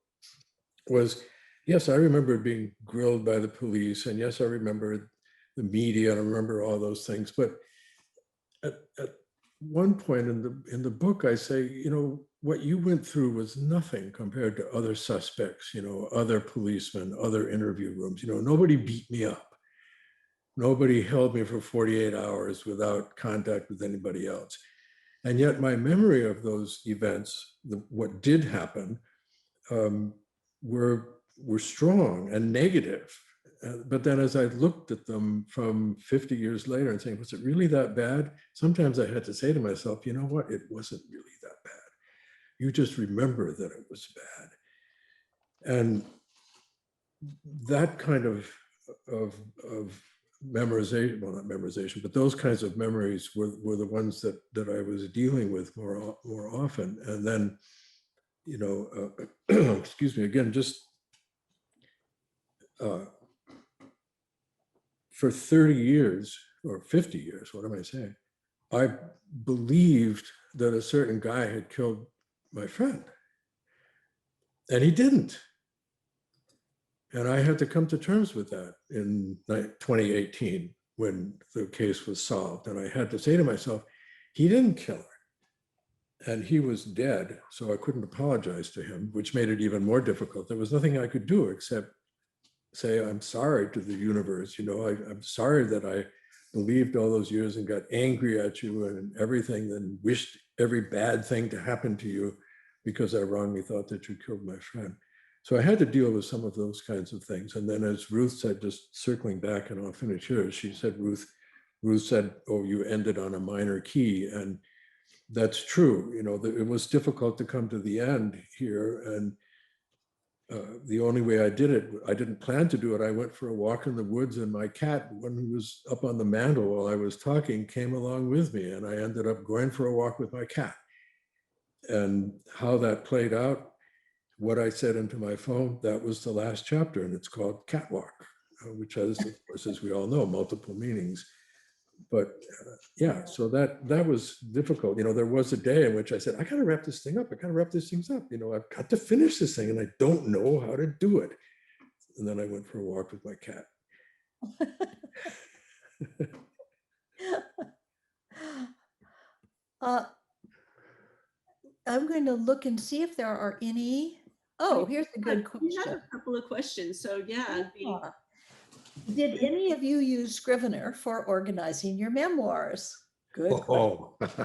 S3: was, yes, I remember being grilled by the police, and yes, I remember the media, and I remember all those things. But at one point in the book, I say, you know, what you went through was nothing compared to other suspects, you know, other policemen, other interview rooms. You know, nobody beat me up. Nobody held me for 48 hours without contact with anybody else. And yet my memory of those events, what did happen, were strong and negative. But then as I looked at them from 50 years later and saying, was it really that bad? Sometimes I had to say to myself, you know what, it wasn't really that bad. You just remember that it was bad. And that kind of memorization, well, not memorization, but those kinds of memories were the ones that I was dealing with more often. And then, you know, excuse me, again, just for 30 years or 50 years, what am I saying? I believed that a certain guy had killed my friend, and he didn't. And I had to come to terms with that in 2018 when the case was solved. And I had to say to myself, he didn't kill her. And he was dead, so I couldn't apologize to him, which made it even more difficult. There was nothing I could do except say, I'm sorry to the universe. You know, I'm sorry that I believed all those years and got angry at you and everything, and wished every bad thing to happen to you because I wrongly thought that you killed my friend. So I had to deal with some of those kinds of things. And then, as Ruth said, just circling back, and I'll finish here, she said, Ruth said, oh, you ended on a minor key. And that's true. You know, it was difficult to come to the end here. And the only way I did it, I didn't plan to do it. I went for a walk in the woods, and my cat, when he was up on the mantle while I was talking, came along with me. And I ended up going for a walk with my cat. And how that played out, what I said into my phone, that was the last chapter, and it's called Catwalk, which has, of course, as we all know, multiple meanings. But yeah, so that was difficult. You know, there was a day in which I said, I got to wrap this thing up. I got to wrap this thing up. You know, I've got to finish this thing, and I don't know how to do it. And then I went for a walk with my cat.
S1: I'm going to look and see if there are any. Oh, here's a good
S5: We have
S1: question.
S5: a couple of questions. So yeah.
S1: Did any of you use Scrivener for organizing your memoirs? Good question.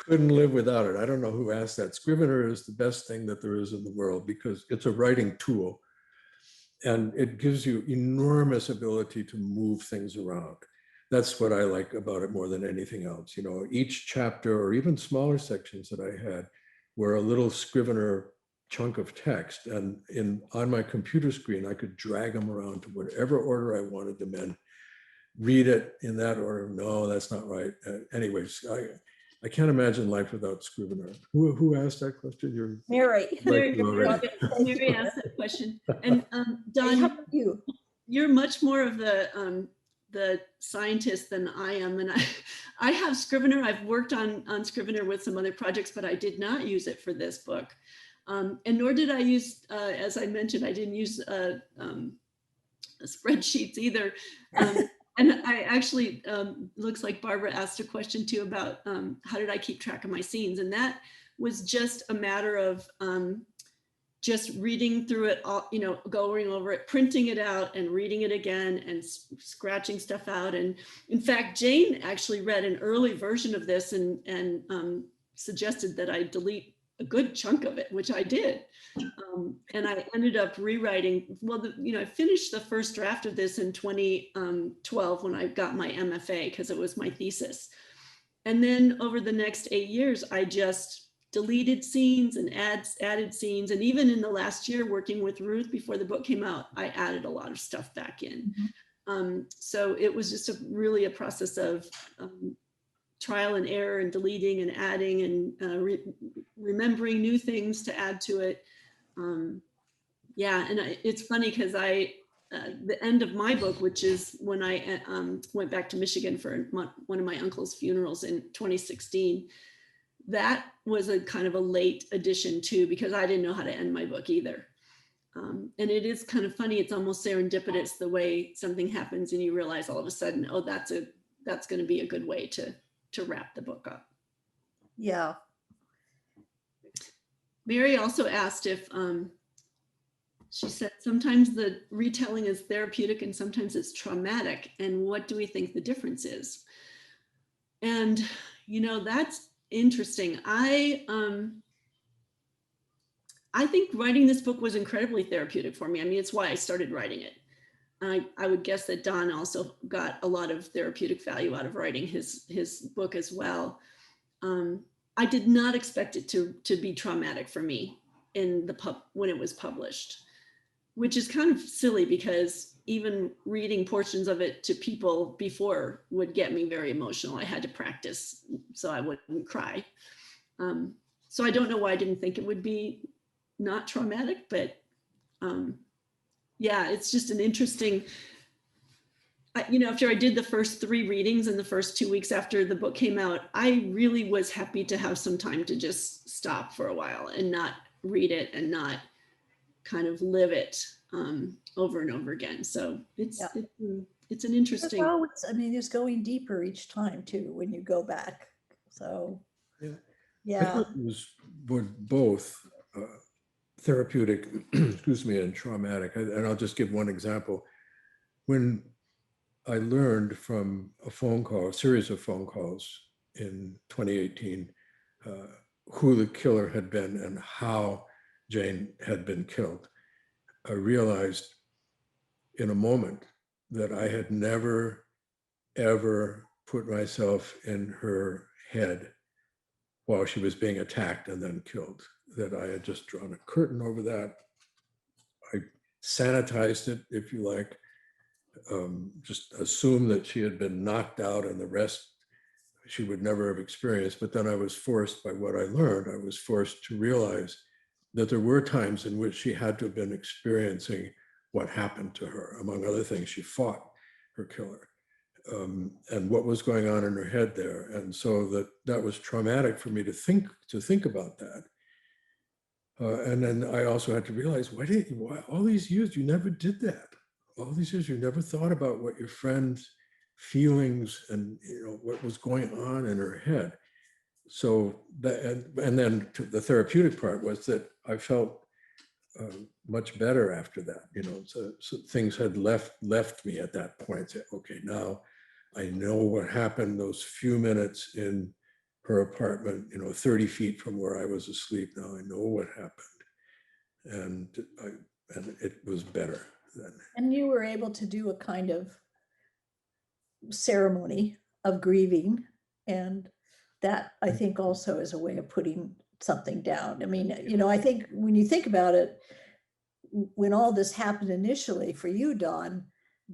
S3: Couldn't live without it. I don't know who asked that. Scrivener is the best thing that there is in the world because it's a writing tool, and it gives you enormous ability to move things around. That's what I like about it more than anything else. You know, each chapter or even smaller sections that I had were a little Scrivener chunk of text, and on my computer screen, I could drag them around to whatever order I wanted them in, read it in that order. No, that's not right. Anyways, I can't imagine life without Scrivener. Who asked that question? You're
S1: Mary.
S5: Mary
S3: already.
S5: asked that question. And Don, you're much more of the scientist than I am. And I have Scrivener. I've worked on Scrivener with some other projects, but I did not use it for this book. And nor did I use, as I mentioned, I didn't use spreadsheets either. And I actually, looks like Barbara asked a question too about how did I keep track of my scenes? And that was just a matter of just reading through it, all, you know, going over it, printing it out and reading it again and scratching stuff out. And in fact, Jane actually read an early version of this and suggested that I delete a good chunk of it, which I did. And I ended up rewriting, well, I finished the first draft of this in 2012 when I got my MFA because it was my thesis. And then over the next 8 years, I just deleted scenes and added scenes. And even in the last year working with Ruth before the book came out, I added a lot of stuff back in. Mm-hmm. So it was just really a process of trial and error and deleting and adding and remembering new things to add to it. Yeah, and it's funny because the end of my book, which is when I went back to Michigan for one of my uncle's funerals in 2016, that was a kind of a late addition too, because I didn't know how to end my book either. And it is kind of funny, it's almost serendipitous the way something happens and you realize all of a sudden, oh, that's going to be a good way to wrap the book up.
S1: Yeah.
S5: Mary also asked if, she said, sometimes the retelling is therapeutic and sometimes it's traumatic. And what do we think the difference is? And, that's interesting. I think writing this book was incredibly therapeutic for me. I mean, it's why I started writing it. I would guess that Don also got a lot of therapeutic value out of writing his book as well. I did not expect it to be traumatic for me when it was published. which is kind of silly because even reading portions of it to people before would get me very emotional. I had to practice so I wouldn't cry. So I don't know why I didn't think it would be not traumatic, but yeah, it's just an interesting, after I did the first 3 readings in the first 2 weeks after the book came out, I really was happy to have some time to just stop for a while and not read it and not kind of live it over and over again. So it's an interesting.
S1: It's going deeper each time too when you go back. So
S3: I
S1: yeah.
S3: thought it was both therapeutic, excuse me, and traumatic. And I'll just give one example. When I learned from a series of phone calls in 2018, who the killer had been and how Jane had been killed, I realized in a moment that I had never, ever put myself in her head while she was being attacked and then killed, that I had just drawn a curtain over that. I sanitized it, if you like, just assumed that she had been knocked out and the rest she would never have experienced. But then I was forced, by what I learned, I was forced to realize that there were times in which she had to have been experiencing what happened to her. Among other things, she fought her killer. And what was going on in her head there. And so that was traumatic for me to think about that. And then I also had to realize, why all these years you never did that? All these years you never thought about what your friend's feelings and what was going on in her head. So that, and then the therapeutic part was that I felt much better after that. So things had left me at that point. Say, okay, now I know what happened those few minutes in her apartment, 30 feet from where I was asleep. Now I know what happened, and it was better then.
S1: And you were able to do a kind of ceremony of grieving, and that I think also is a way of putting something down. I mean, I think when you think about it, when all this happened initially for you, Dawn,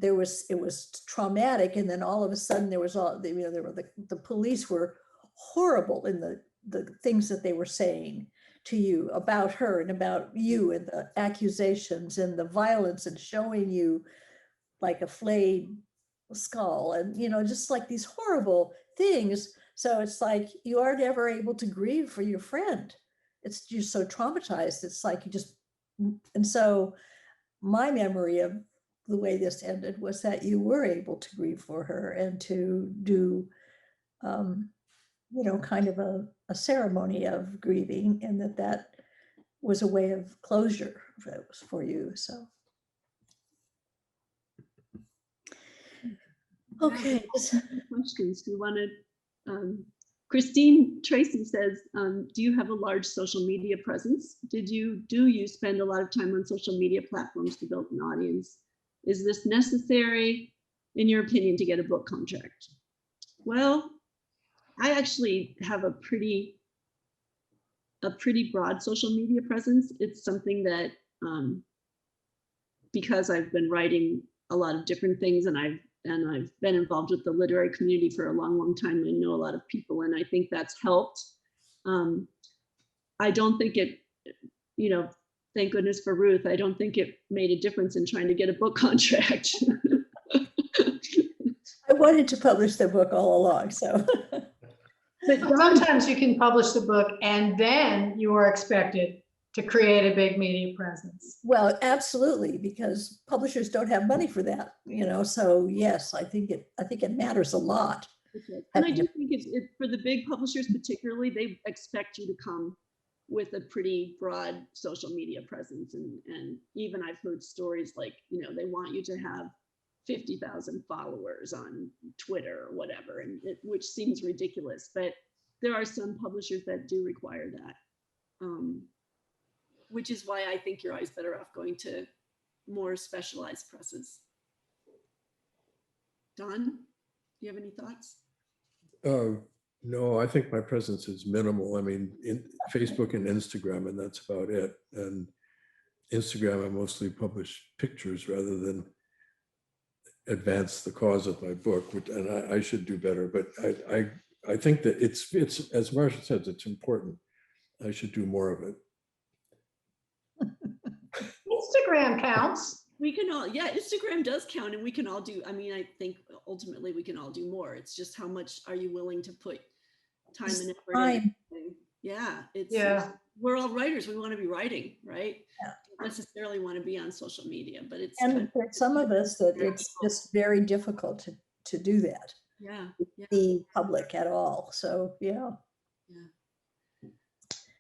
S1: it was traumatic, and then all of a sudden there was the police were horrible in the things that they were saying to you about her and about you, and the accusations and the violence, and showing you like a flayed skull, and just like these horrible things. So it's like you aren't ever able to grieve for your friend. You're so traumatized. It's like you just, and so my memory of the way this ended was that you were able to grieve for her and to do kind of a ceremony of grieving, and that was a way of closure for you. So okay.
S2: Questions. Do you want to? Christine Tracy says, do you have a large social media presence? Do you spend a lot of time on social media platforms to build an audience? Is this necessary, in your opinion, to get a book contract? Well, I actually have a pretty broad social media presence. It's something that, because I've been writing a lot of different things, and I've been involved with the literary community for a long time. I know a lot of people, and I think that's helped. I don't think it, thank goodness for Ruth, I don't think it made a difference in trying to get a book contract.
S1: I wanted to publish the book all along, so.
S4: But sometimes you can publish the book and then you are expected to create a big media presence.
S1: Well, absolutely, because publishers don't have money for that, so yes, I think it matters a lot.
S2: And I do think it's for the big publishers particularly, they expect you to come with a pretty broad social media presence. And even I've heard stories like, they want you to have 50,000 followers on Twitter or whatever, which seems ridiculous, but there are some publishers that do require that.
S5: Which is why I think you're always better off going to more specialized presses. Don, do you have any thoughts?
S3: No, I think my presence is minimal. I mean, in Facebook and Instagram, and that's about it. And Instagram, I mostly publish pictures rather than advance the cause of my book, and I should do better. But I think that it's as Marcia says, it's important. I should do more of it.
S4: Instagram counts.
S5: We can all, yeah, Instagram does count, and we can all do, I mean, I think ultimately we can all do more. It's just how much are you willing to put time and effort
S1: Time.
S5: in? Yeah,
S4: Yeah.
S5: we're all writers. We want to be writing, right?
S1: Yeah.
S5: Don't necessarily want to be on social media, but it's
S1: And for some of us that it's just very difficult to do that,
S5: yeah, yeah.
S1: be public at all. So yeah.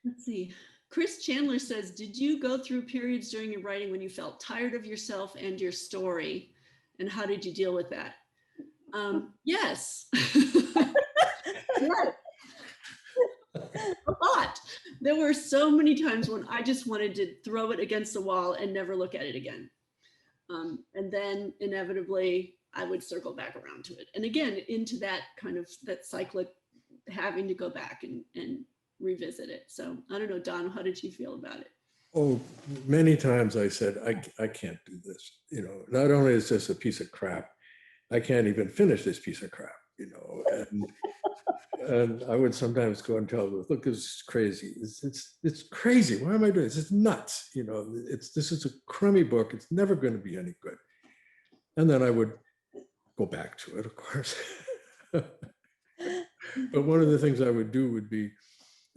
S5: Let's see. Chris Chandler says, did you go through periods during your writing when you felt tired of yourself and your story? And how did you deal with that? Yes. Yes. A lot. There were so many times when I just wanted to throw it against the wall and never look at it again. And then inevitably I would circle back around to it. And again, into that kind of that cyclic having to go back and revisit it. So I don't know, Don, how did you feel about it?
S3: Oh, many times I said, I can't do this. You know, not only is this a piece of crap, I can't even finish this piece of crap, you know. And I would sometimes go and tell Ruth, look, this is crazy. It's crazy. Why am I doing this? It's nuts. You know, this is a crummy book. It's never going to be any good. And then I would go back to it, of course. But one of the things I would do would be,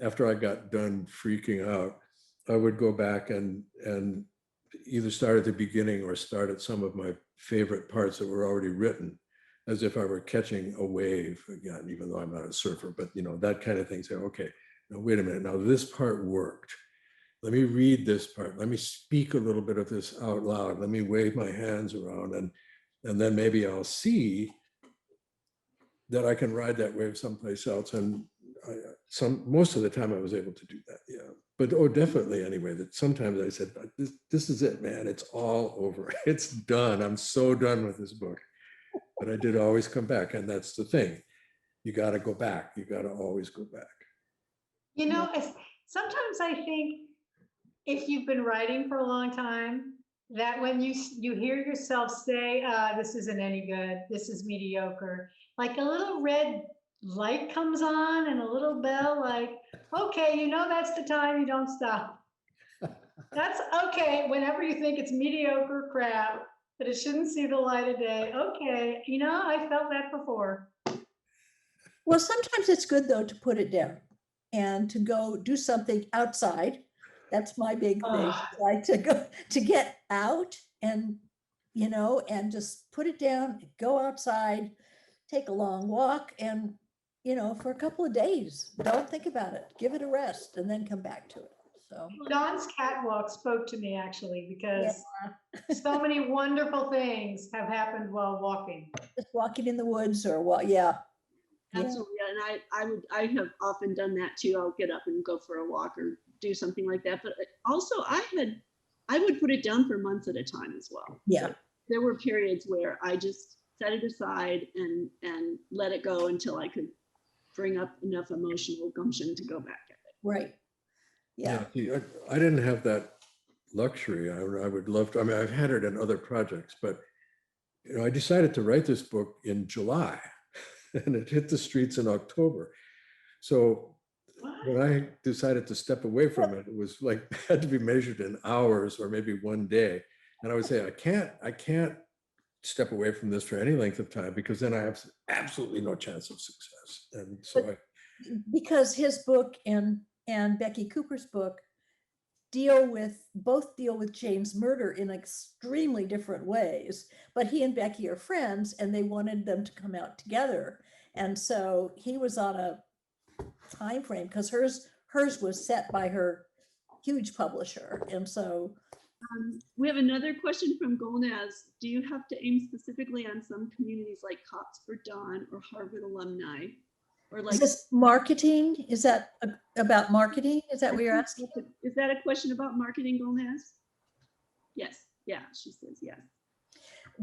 S3: after I got done freaking out, I would go back and either start at the beginning or start at some of my favorite parts that were already written, as if I were catching a wave again, even though I'm not a surfer, but you know, that kind of thing. Say, okay, now wait a minute, now this part worked. Let me read this part. Let me speak a little bit of this out loud. Let me wave my hands around, and then maybe I'll see that I can ride that wave someplace else. And most of the time I was able to do that, yeah. But definitely anyway, that sometimes I said, this is it, man. It's all over. It's done. I'm so done with this book. But I did always come back, and that's the thing. You got to go back. You got to always go back.
S4: You know, sometimes I think if you've been writing for a long time, that when you hear yourself say, this isn't any good, this is mediocre, like a little red light comes on and a little bell, like, okay, you know, that's the time you don't stop. That's okay. Whenever you think it's mediocre crap, that it shouldn't see the light of day. Okay, you know, I felt that before.
S1: Well, sometimes it's good though to put it down and to go do something outside. That's my big thing. Like to get out and, you know, and just put it down, go outside, take a long walk, and, you know, for a couple of days, don't think about it, give it a rest, and then come back to it. So
S4: Don's catwalk spoke to me actually, because so many wonderful things have happened while walking.
S1: just walking in the woods or what, yeah.
S5: Absolutely. And I have often done that too. I'll get up and go for a walk or do something like that. But also I would put it down for months at a time as well.
S1: Yeah.
S5: So there were periods where I just set it aside and let it go until I could bring up enough emotional gumption to go back at it.
S1: Right. Yeah.
S3: See, I didn't have that luxury. I would love to. I mean, I've had it in other projects, but you know, I decided to write this book in July, and it hit the streets in October. So when I decided to step away from it, it was like had to be measured in hours or maybe one day. And I would say, I can't step away from this for any length of time, because then I have absolutely no chance of success. And so
S1: because his book and Becky Cooper's book both deal with Jane's murder in extremely different ways, but he and Becky are friends and they wanted them to come out together. And so he was on a time frame because hers was set by her huge publisher. And so
S5: we have another question from Golnaz. Do you have to aim specifically on some communities like Cops for Dawn or Harvard alumni? Or like,
S1: is this marketing? Is that about marketing? Is that what you're asking?
S5: Is that a question about marketing, Golnaz? Yes. Yeah, she says yes.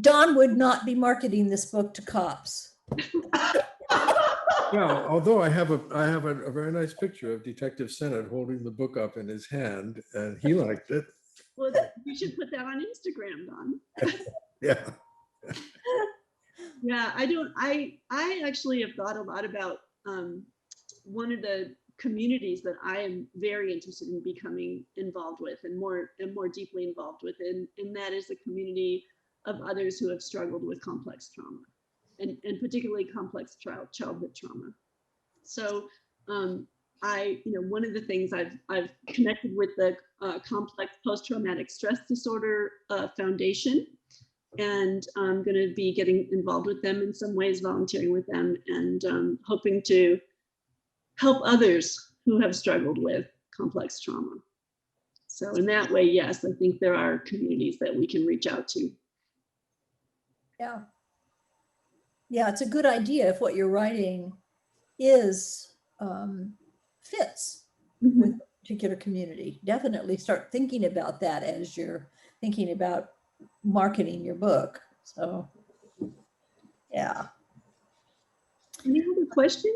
S1: Dawn would not be marketing this book to cops.
S3: well, although I have a very nice picture of Detective Sennett holding the book up in his hand, and he liked it.
S2: Well, you should put that on Instagram, Don.
S3: Yeah.
S2: Yeah, I actually have thought a lot about one of the communities that I am very interested in becoming involved with and more deeply involved with, and that is the community of others who have struggled with complex trauma, and particularly complex childhood trauma. So one of the things I've connected with the Complex Post-Traumatic Stress Disorder Foundation, and I'm going to be getting involved with them in some ways, volunteering with them, and hoping to help others who have struggled with complex trauma. So in that way, yes, I think there are communities that we can reach out to.
S1: Yeah. Yeah, it's a good idea if what you're writing is fits with a particular community. Definitely start thinking about that as you're thinking about marketing your book. So, yeah.
S2: Any other questions?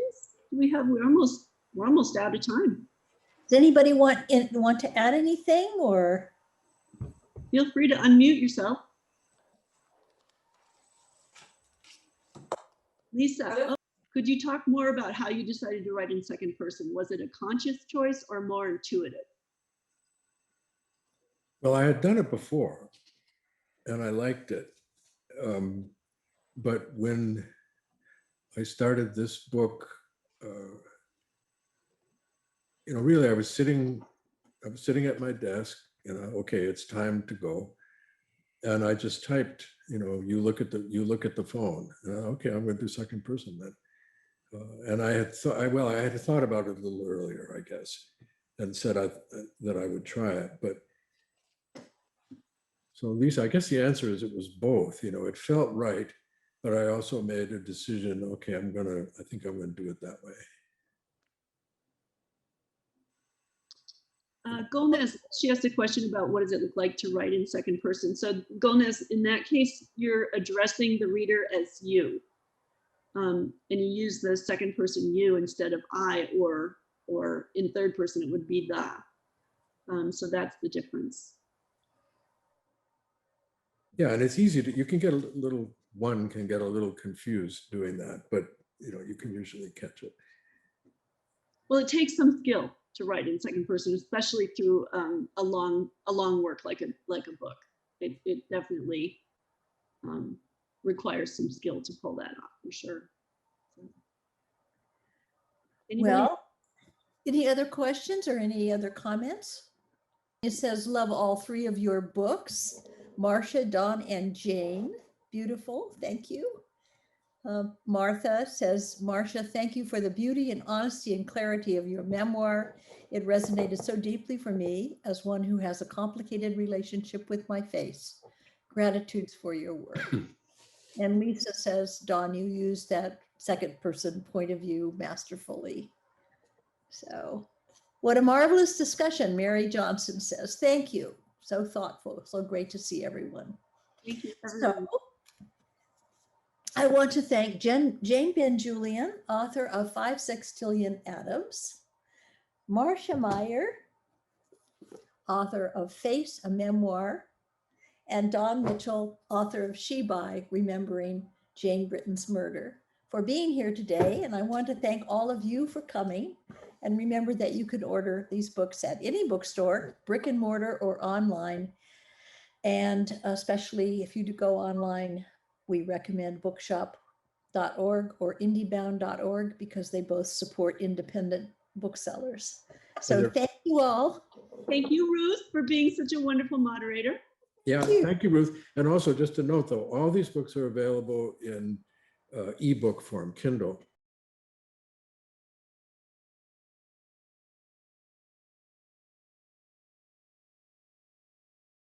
S2: We're almost out of time.
S1: Does anybody want to add anything, or?
S2: Feel free to unmute yourself. Lisa, could you talk more about how you decided to write in second person? Was it a conscious choice or more intuitive?
S3: Well, I had done it before and I liked it. But when I started this book, really I was sitting at my desk, okay, it's time to go. And I just typed, you look at the phone. Okay, I'm going to do second person then. And I had thought about it a little earlier, I guess, and said that I would try it. But so Lisa, I guess the answer is it was both. It felt right, but I also made a decision. Okay, I think I'm going to do it that way.
S2: Gomez, she asked a question about what does it look like to write in second person. So Gomez, in that case, you're addressing the reader as you. And you use the second person you instead of I, or in third person, it would be the. So that's the difference.
S3: Yeah, and it's easy one can get a little confused doing that, but you can usually catch it.
S2: Well, it takes some skill to write in second person, especially through a long work like a book. It definitely requires some skill to pull that off, for sure. So,
S1: well, any other questions or any other comments? It says, love all three of your books, Marcia, Dawn, and Jane. Beautiful, thank you. Martha says, Marcia, thank you for the beauty and honesty and clarity of your memoir. It resonated so deeply for me as one who has a complicated relationship with my face. Gratitudes for your work. And Lisa says, Dawn, you used that second person point of view masterfully. So what a marvelous discussion, Mary Johnson says. Thank you. So thoughtful. So great to see everyone.
S2: Thank you, everyone.
S1: So I want to thank Jane Benjulian, author of 5 Sextillion Atoms, Marcia Meier, author of Face, a Memoir, and Dawn Mitchell, author of Shibai, Remembering Jane Britton's Murder, for being here today. And I want to thank all of you for coming. And remember that you can order these books at any bookstore, brick and mortar or online. And especially if you do go online, we recommend bookshop.org or indiebound.org because they both support independent booksellers. So thank you all.
S2: Thank you, Ruth, for being such a wonderful moderator.
S3: Yeah, thank you, Ruth. And also just to note though, all these books are available in ebook form, Kindle.